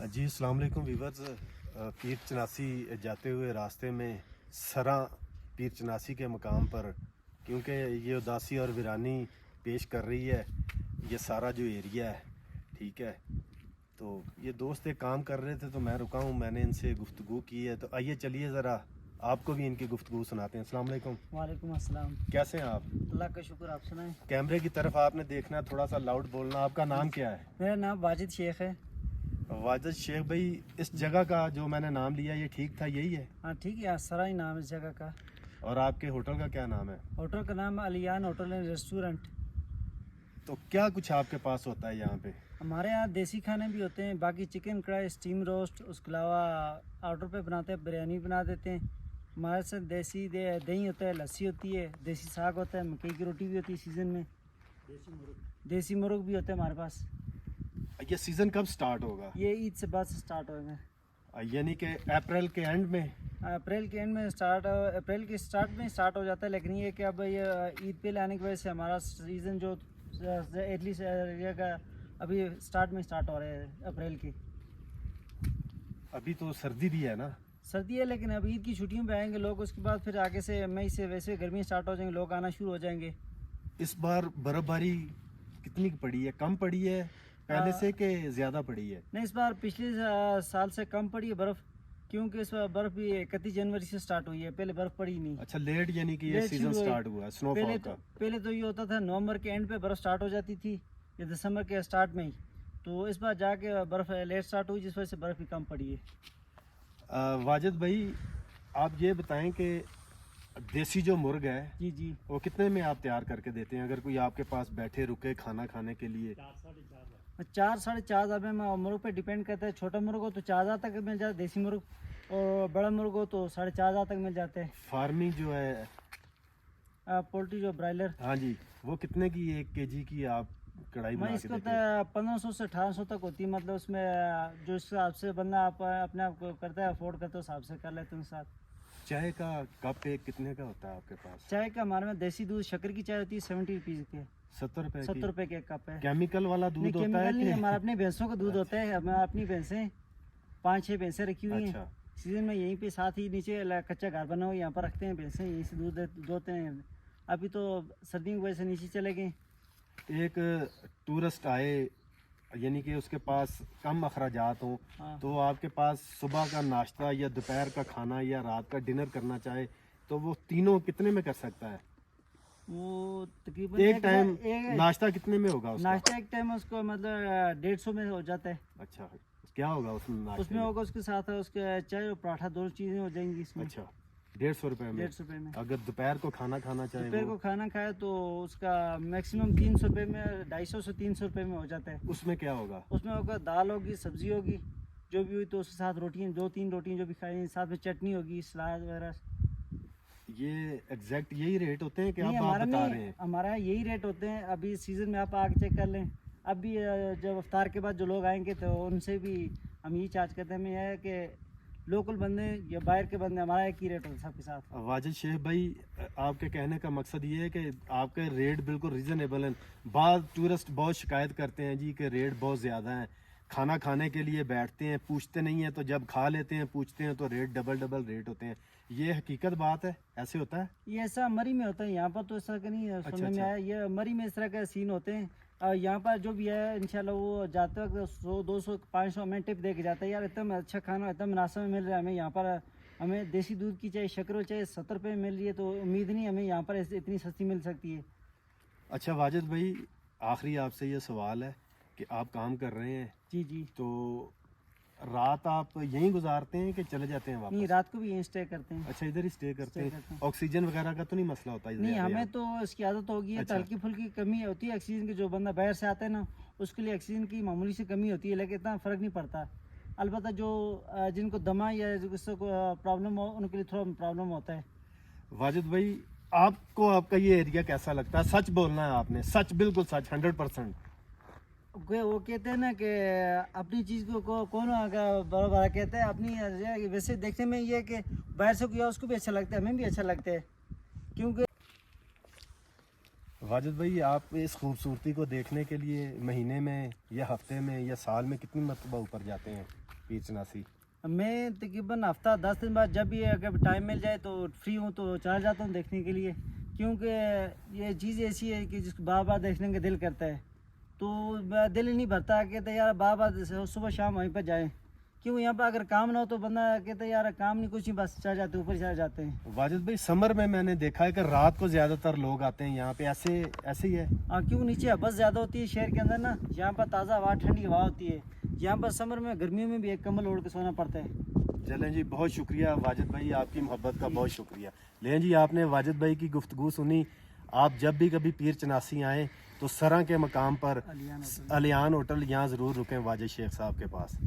जी अस्सलाम वालेकुम वीवर्स। पीर चनासी जाते हुए रास्ते में सरा पीर चनासी के मकाम पर, क्योंकि ये उदासी और वीरानी पेश कर रही है ये सारा जो एरिया है, ठीक है। तो ये दोस्त एक काम कर रहे थे तो मैं रुका हूँ, मैंने इनसे गुफ्तगू की है, तो आइए चलिए ज़रा आपको भी इनकी गुफ्तगू सुनाते हैं। अस्सलाम वालेकुम। वालेकुम अस्सलाम। कैसे हैं आप? अल्लाह का शुक्र, आप सुनाएं। कैमरे की तरफ आपने देखना है, थोड़ा सा लाउड बोलना। आपका नाम क्या है? मेरा नाम वाजिद शेख है। वाजिद शेख भाई, इस जगह का जो मैंने नाम लिया ये ठीक था, यही है? हाँ ठीक है, सरा ही नाम है इस जगह का। और आपके होटल का क्या नाम है? होटल का नाम अलियान होटल एंड रेस्टोरेंट। तो क्या कुछ आपके पास होता है यहाँ पे? हमारे यहाँ देसी खाने भी होते हैं, बाकी चिकन कढ़ाई, स्टीम रोस्ट, उसके अलावा ऑर्डर पे बनाते हैं, बिरयानी बना देते हैं। हमारे साथ देसी दही होता है, लस्सी होती है, देसी साग होता है, मकई की रोटी भी होती है सीज़न में, देसी मुर्ग भी होता है हमारे पास। ये सीज़न कब स्टार्ट होगा? ये ईद से बाद से स्टार्ट होगा, यानी कि अप्रैल के एंड में? अप्रैल के एंड में अप्रैल के स्टार्ट में स्टार्ट हो जाता है। लेकिन ये कि अब ये ईद पे लाने की वजह से हमारा सीज़न जो एटलीस्ट एरिया का अभी स्टार्ट हो रहे हैं अप्रैल की। अभी तो सर्दी भी है ना? सर्दी है, लेकिन अब ईद की छुट्टियों पे आएंगे लोग, उसके बाद फिर आगे से मई से वैसे गर्मी स्टार्ट हो जाएंगे, लोग आना शुरू हो जाएंगे। इस बार बर्फबारी कितनी पड़ी है? कम पड़ी है पहले से कि ज़्यादा पड़ी है? नहीं, इस बार पिछले साल से कम पड़ी है बर्फ़, क्योंकि इस बार बर्फ़ भी 31 जनवरी से स्टार्ट हुई है, पहले बर्फ़ पड़ी नहीं। अच्छा, लेट यानी कि ये लेट सीज़न शुरू हुई। स्टार्ट हुआ है स्नोफॉल का? पहले तो ये होता था नवंबर के एंड पे बर्फ़ स्टार्ट हो जाती थी या दिसंबर के स्टार्ट में ही। तो इस बार जाके बर्फ़ लेट स्टार्ट हुई, जिस वजह से बर्फ़ भी कम पड़ी है। वाजिद भाई, आप ये बताएं कि देसी जो मुर्ग है जी जी, वो कितने में आप तैयार करके देते हैं? अगर कोई आपके पास बैठे रुके खाना खाने के लिए? 4 साढ़े 4 हज़ार में मुर्ग पे डिपेंड करता है। छोटा मुर्ग हो तो 4 हज़ार तक मिल जाता है देसी मुर्ग, और बड़ा मुर्ग हो तो 4.5 हज़ार तक मिल जाते हैं। फार्मिंग जो है पोल्ट्री जो ब्रायलर, हाँ जी, वो कितने की 1 केजी की आप कढ़ाई मैं बना के इसको देते हैं? 1500 से 1800 तक होती है। मतलब उसमें जो इस हिसाब से बंदा आप अपने आप को करता है, अफोर्ड करते हो, हिसाब से कर लेते हैं साथ। चाय का कप एक कितने का होता है आपके पास? चाय का हमारे में देसी दूध शक्कर की चाय होती है 70 रुपीज़ के, 70 रुपए 70 की? रुपए के एक कप है। केमिकल वाला नहीं, दूध होता है केमिकल नहीं, कि? हमारा अपनी भैंसों का दूध होता है। हमारा अपनी भैंसें 5-6 भैंसें रखी हुई हैं। अच्छा, सीजन में यहीं पे साथ ही नीचे कच्चा घर बना हुआ, यहाँ पर रखते हैं भैंसें, यहीं से दूध दोते हैं। अभी तो सर्दियों की वजह से नीचे चले गए। एक टूरिस्ट आए यानी कि उसके पास कम अखराजात हों, हाँ, तो आपके पास सुबह का नाश्ता या दोपहर का खाना या रात का डिनर करना चाहे तो वो तीनों कितने में कर सकता है? वो तकरीबन एक टाइम नाश्ता कितने में होगा उसका? नाश्ता एक टाइम उसको मतलब 150 में हो जाता है। अच्छा, क्या होगा उसमें नाश्ते उसमें में? होगा उसके साथ उसके चाय और पराठा, दोनों चीज़ें हो जाएंगी इसमें। अच्छा, 150 रुपए में? 150 रुपये में। अगर दोपहर को खाना खाना चाहे दोपहर को वो? खाना खाए तो उसका मैक्सिमम 300 रुपये में, 250 से 300 रुपये में हो जाता है। उसमें क्या होगा? उसमें होगा दाल होगी, सब्जी होगी, जो भी हुई, तो उसके साथ रोटियाँ 2-3 रोटियाँ जो भी खाई, साथ में चटनी होगी, सलाद वगैरह। ये एग्जैक्ट यही रेट होते हैं कि नहीं, आप हमारा बता नहीं, रहे हैं? हमारा यहाँ यही रेट होते हैं। अभी सीज़न में आप आके चेक कर लें। अभी जब अफ्तार के बाद जो लोग आएंगे तो उनसे भी हम यही चार्ज करते हैं। हमें यह है कि लोकल बंदे या बाहर के बंदे, हमारा एक ही रेट होता है सबके साथ। वाजिद शेख भाई, आपके कहने का मकसद ये है कि आपके रेट बिल्कुल रीज़नेबल हैं। बाद टूरिस्ट बहुत शिकायत करते हैं जी कि रेट बहुत ज़्यादा हैं, खाना खाने के लिए बैठते हैं पूछते नहीं हैं, तो जब खा लेते हैं पूछते हैं तो रेट डबल रेट होते हैं। ये हकीकत बात है? ऐसे होता है? ये ऐसा मरी में होता है, यहाँ पर तो इस तरह का नहीं है। सुनने में आया ये मरी में इस तरह का सीन होते हैं। यहाँ पर जो भी है इंशाल्लाह वो जाते वक्त 100-200-500 हमें टिप दे के जाता है, यार इतना अच्छा खाना इतना मुनासिब में मिल रहा है हमें यहाँ पर। हमें देसी दूध की चाहे शक्कर हो चाहे 70 रुपये में मिल रही है, तो उम्मीद नहीं हमें यहाँ पर इतनी सस्ती मिल सकती है। अच्छा वाजिद भाई, आखिरी आपसे ये सवाल है कि आप काम कर रहे हैं जी जी। तो रात आप यहीं गुजारते हैं कि चले जाते हैं नहीं, वापस? रात को भी यहीं स्टे करते हैं। अच्छा, इधर ही स्टे करते स्टे करते हैं। हैं। ऑक्सीजन वगैरह का तो नहीं मसला होता इधर? नहीं, हमें तो इसकी आदत होगी है। अच्छा। तो हल्की फुल्की कमी होती है ऑक्सीजन की, जो बंदा बाहर से आता है ना उसके लिए ऑक्सीजन की मामूली सी कमी होती है, लेकिन इतना फ़र्क नहीं पड़ता। अलबत्ता जो जिनको दमा या जिसको प्रॉब्लम हो उनके लिए थोड़ा प्रॉब्लम होता है। वाजिद भाई, आपको आपका ये एरिया कैसा लगता है? सच बोलना है आपने, सच, बिल्कुल सच, 100%। वो कहते हैं ना कि अपनी चीज़ को कौन बराबर कहते हैं अपनी। वैसे देखने में ये है कि बाहर से किया उसको भी अच्छा लगता है, हमें भी अच्छा लगता है, क्योंकि वाजिद भाई, आप इस खूबसूरती को देखने के लिए महीने में या हफ्ते में या साल में कितनी मरतबा ऊपर जाते हैं? पीर चनासी? मैं तकरीबन हफ्ता 10 दिन बाद जब भी अगर टाइम मिल जाए तो फ्री हूँ तो चला जाता हूँ देखने के लिए, क्योंकि ये चीज़ ऐसी है कि जिसको बार बार देखने का दिल करता है, तो दिल ही नहीं भरता, कहते यार बार बार सुबह शाम वहीं पर जाएं। क्यों यहाँ पर अगर काम ना हो तो बंदा कहता यार काम नहीं कुछ नहीं, बस चला जाते ऊपर चला जाते हैं। वाजिद भाई, समर में मैंने देखा है कि रात को ज़्यादातर लोग आते हैं यहाँ पे, ऐसे ही है? हाँ, क्यों नीचे हबस ज़्यादा होती है शहर के अंदर ना, यहाँ पर ताज़ा हवा ठंडी हवा होती है। यहाँ पर समर में गर्मियों में भी एक कंबल ओढ़ के सोना पड़ता है। चलें जी, बहुत शुक्रिया वाजिद भाई, आपकी मोहब्बत का बहुत शुक्रिया। लें जी, आपने वाजिद भाई की गुफ्तगू सुनी। आप जब भी कभी पीर चनासी आएँ तो सरा के मकाम पर अलियान होटल यहाँ ज़रूर रुकें वाजिद शेख साहब के पास।